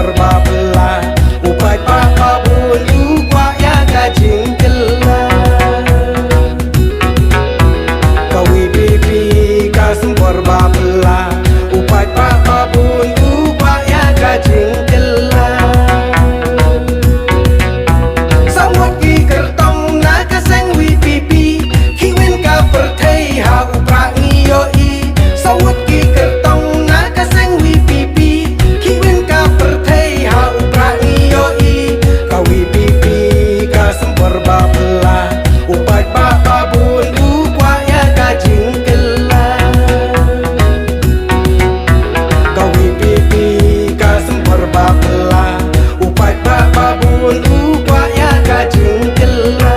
berbabla upai papa bulu kwa ya gajing kela kawi pipi kasem berbabla upai papa bulu kwa ya gajing kela samut ki kertong na kaseng wi pipi kiwin ka perthei ha upra iyo i samut ki kertong na kaseng wi pipi kiwin ka perthei ha upra iyo i kawi pipi ka sempur babla upai papa bundu kwa ya gajing kela kawi pipi ka sempur babla upai papa bundu kwa ya gajing kela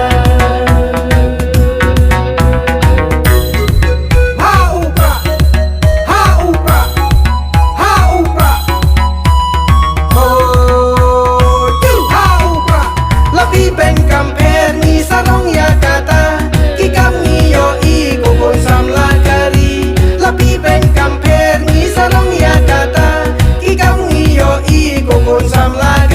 Sam la